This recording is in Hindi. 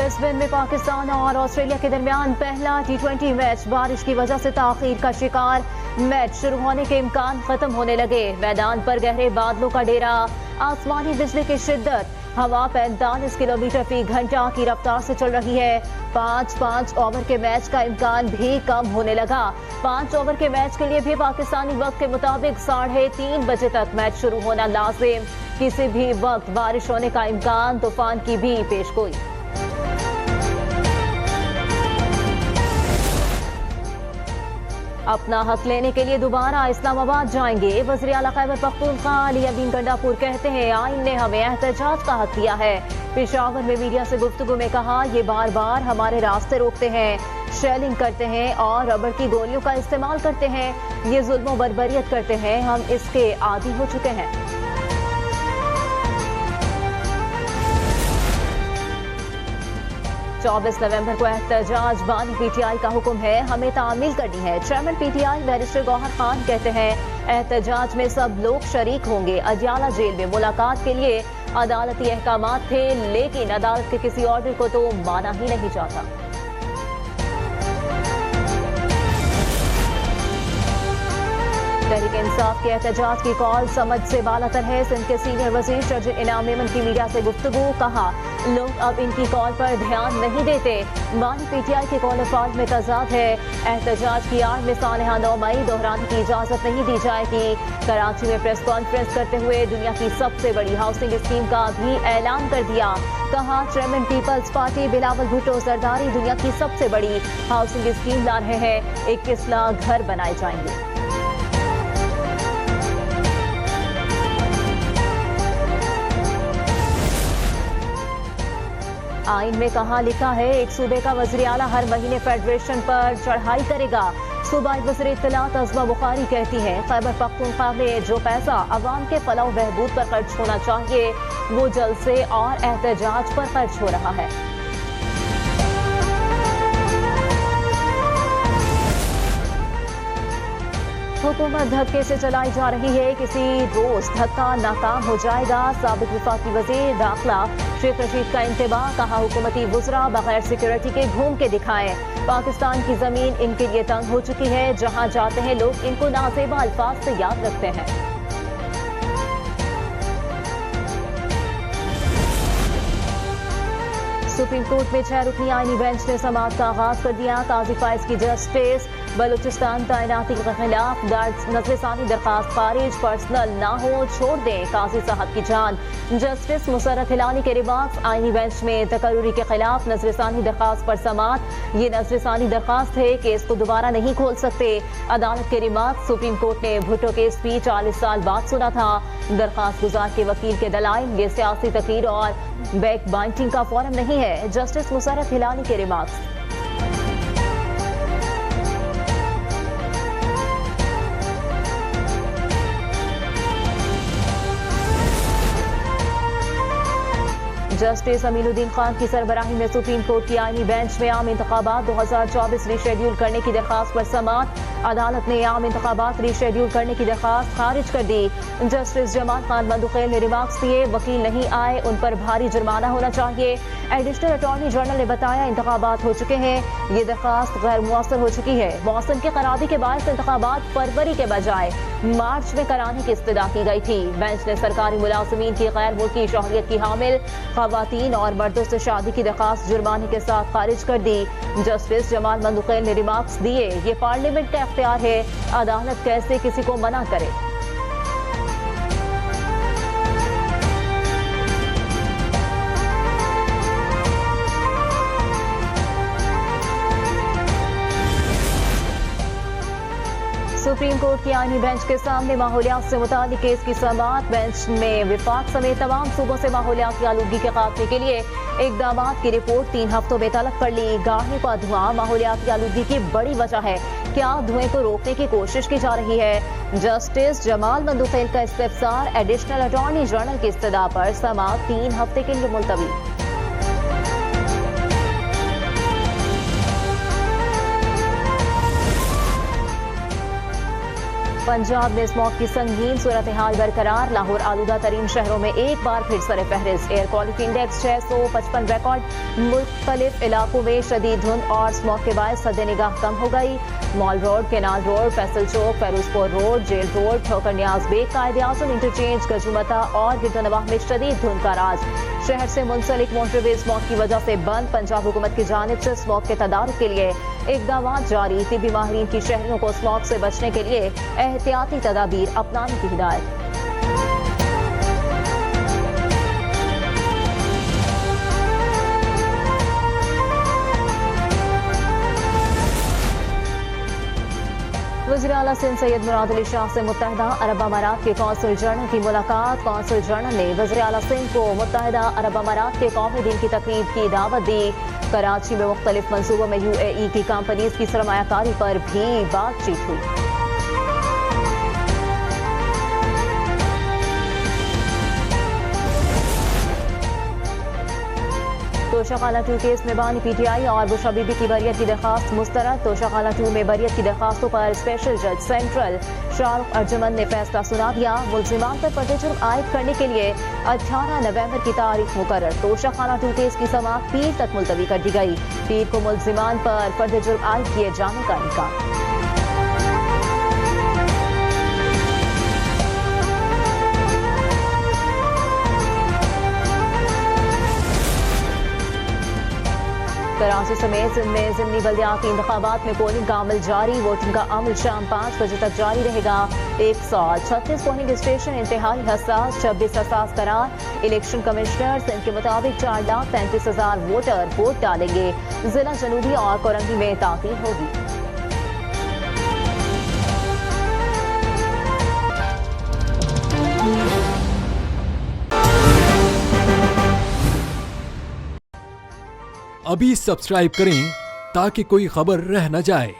ब्रिस्बेन में पाकिस्तान और ऑस्ट्रेलिया के दरमियान पहला T20 मैच बारिश की वजह से ताखीर का शिकार। मैच शुरू होने के इम्कान खत्म होने लगे। मैदान पर गहरे बादलों का डेरा, आसमानी बिजली की शिद्दत, हवा 45 किलोमीटर फी घंटा की रफ्तार से चल रही है। 5-5 ओवर के मैच का इम्कान भी कम होने लगा। 5 ओवर के मैच के लिए भी पाकिस्तानी वक्त के मुताबिक 3:30 बजे तक मैच शुरू होना लाजिम। किसी भी वक्त बारिश होने का इम्कान, तूफान की भी पेशगोई। अपना हक लेने के लिए दोबारा इस्लामाबाद जाएंगे। वज़ीर आला खैबर पख्तूनख्वा अली अमीन गंडापुर कहते हैं, आइन ने हमें एहतजाज का हक दिया है। पेशावर में मीडिया से गुफ्तगू में कहा, ये बार बार हमारे रास्ते रोकते हैं, शेलिंग करते हैं और रबड़ की गोलियों का इस्तेमाल करते हैं। ये जुल्म बर्बरियत करते हैं, हम इसके आदी हो चुके हैं। 24 नवंबर को एहतजाज बानी PTI का हुक्म है, हमें तामील करनी है। Chairman PTI barrister Gauhar Khan कहते हैं, एहतजाज में सब लोग शरीक होंगे। अदियाला जेल में मुलाकात के लिए अदालती अहकामात थे, लेकिन अदालत के किसी ऑर्डर को तो माना ही नहीं जाता। तहरीक इंसाफ के एहतजाज की कॉल समझ से बालातर है। सिंध के सीनियर वजीर शर्जिल इनाम मेमन की मीडिया से गुफ्तगू, कहा लोग अब इनकी कॉल पर ध्यान नहीं देते। बानी PTI के कॉल फाल में तजाद है। एहतजाज की आड़ में सानहा 9 मई दोहराने की इजाजत नहीं दी जाएगी। कराची में प्रेस कॉन्फ्रेंस करते हुए दुनिया की सबसे बड़ी हाउसिंग स्कीम का भी ऐलान कर दिया। कहा chairman peoples party Bilawal Bhutto Zardari दुनिया की सबसे बड़ी हाउसिंग स्कीम ला रहे हैं। 21 लाख घर बनाए जाएंगे। आइन में कहा लिखा है, एक सूबे का वज़ीर आला हर महीने फेडरेशन पर चढ़ाई करेगा। सूबाई वज़ीर इत्तलात अज़मा बुखारी कहती हैं, खैबर पख्तूनख्वा में जो पैसा अवाम के फलाह बहबूद पर खर्च होना चाहिए, वो जलसे और एहतजाज पर खर्च हो रहा है। हुकूमत धक्के से चलाई जा रही है, किसी रोज धक्का नाकाम हो जाएगा। साबिक वफाकी वज़ीर दाखिला शेख रशीद का इंतबाह, कहा हुकूमती वुज़रा बगैर सिक्योरिटी के घूम के दिखाएं। पाकिस्तान की जमीन इनके लिए तंग हो चुकी है, जहां जाते हैं लोग इनको नाज़ेबा अल्फाज से याद रखते हैं। सुप्रीम कोर्ट में 6 रुकनी आईनी बेंच ने समाअत का आगाज कर दिया। काजी फाइज की जस्टिस बलूचिस्तान तैनाती के खिलाफ दर्ज नजरसानी दरखास्त खारिज, पर्सनल ना हो, छोड़ दें काजी साहब की जान। जस्टिस मुसर्रत हिलानी के रिमार्क्स, आईनी बेंच में तकर्रुरी के खिलाफ नजरसानी दरखास्त पर समाअत। ये नजरसानी दरखास्त है, केस को दोबारा नहीं खोल सकते। अदालत के रिमार्क्स, सुप्रीम कोर्ट ने भुट्टो केस भी 40 साल बाद सुना था। दरखास्त गुजार के वकील के दलाइल, ये सियासी तकरीर और बैक बाइंटिंग का फोरम नहीं है। जस्टिस मुसर्रत हिलानी के रिमार्क्स। जस्टिस अमीनुद्दीन खान की सरबराही में सुप्रीम कोर्ट की आईनी बेंच में आम इंतखाबात 2024 रीशेड्यूल करने की दरखास्त पर समाअत। अदालत ने आम इंतखाबात रीशेड्यूल करने की दरखास्त खारिज कर दी। जस्टिस जमाल खान मंदुखेल ने रिमार्क्स दिए, वकील नहीं आए उन पर भारी जुर्माना होना चाहिए। एडिशनल अटॉर्नी जनरल ने बताया, इंतखाबात हो चुके हैं, ये दरखास्त गैर मुअस्सर हो चुकी है। मौसम की खराबी के बायस इंतखाबात फरवरी के बजाय मार्च में कराने की इस्तदा की गई थी। बेंच ने सरकारी मुलाजमीन की गैर मुल्की शहरियत की हामिल खवातीन और मर्दों से शादी की दरखास्त जुर्माने के साथ खारिज कर दी। जस्टिस जमाल मंदुखेल ने रिमार्क्स दिए, ये पार्लियामेंट का इख्तियार है, अदालत कैसे किसी को मना करे। सुप्रीम कोर्ट की आईनी बेंच के सामने माहौलियात से मुताल्लिक केस की समाअत। बेंच में विफाक समेत तमाम सूबों से माहौलियाती आलूगी के खात्मे के लिए इकदाम की रिपोर्ट 3 हफ्तों में तलब कर ली। गाढ़े का धुआं माहौलियाती आलूगी की बड़ी वजह है, क्या धुएं को रोकने की कोशिश की जा रही है। जस्टिस जमाल मंदुखेल का इस्तिफसार, एडिशनल अटॉर्नी जनरल की इस्तदा पर समाअत 3 हफ्ते के लिए मुलतवी। पंजाब में स्मॉग की संगीन सूरत हाल बरकरार। लाहौर आलूदा तरीन शहरों में एक बार फिर सरे फहरिस्त। Air quality index 655 record. मुख्तलिफ इलाकों में शदीद धुंध और स्मॉग के बायस सद निगाह कम हो गई। Mall road, canal road, Faisal Chowk, Ferozepur road, jail road, Thokar Niaz bag, Quaid-e-Azam interchange, गजूमता और गिरदनवाह में शदीद धुंध का राज। शहर से मुंसलिक मोटरवे स्मॉग की वजह से बंद। पंजाब हुकूमत की जानिब से स्मॉग के तदारुक के लिए इकदाम जारी। तिब्बी माहिरीन की शहरियों को स्मॉग से बचने के लिए एहतियाती तदाबीर अपनाने की हिदायत। वज़ीर आला सिंध सैयद मुराद अली शाह से मुत्तहिदा अरब अमारात के कौंसल जनरल की मुलाकात। कौंसल जनरल ने वज़ीर आला सिंध को मुत्तहिदा अरब अमारात के कौमी दिन की तकरीब की दावत दी। कराची में मुख्तलिफ मंसूबों में UAE की कंपनीज की सरमायाकारी पर भी बातचीत हुई। तोशाखाना 2 केस में बानी PTI और बुशरा बीबी की बरियत की दरखास्त मुस्तरद। तोशाखाना 2 में बरियत की दरखास्तों पर स्पेशल जज सेंट्रल शाहरुख अर्जुमन ने फैसला सुना दिया। मुल्जिमान पर पर्दे जुर्म आयद करने के लिए 18 नवंबर की तारीख मुकर्रर। तोशाखाना 2 केस की समाअत पीर तक मुलतवी कर दी गई। पीर को मुल्जिमान पर पर्दे जुर्म आयद किए जाने का इम्कान। कराची समेत सिंध में ज़िमनी बल्दियाती इंतखाबात में पोलिंग का अमल जारी। वोटिंग का अमल शाम 5 बजे तक जारी रहेगा। 136 पोलिंग स्टेशन इंतहाई हसास, 26 हसास करार। इलेक्शन कमिश्नर सिंध के मुताबिक 4,33,000 वोटर वोट डालेंगे। जिला जनूबी और कोरंगी में ताक़ीद होगी। अभी सब्सक्राइब करें ताकि कोई खबर रह न जाए।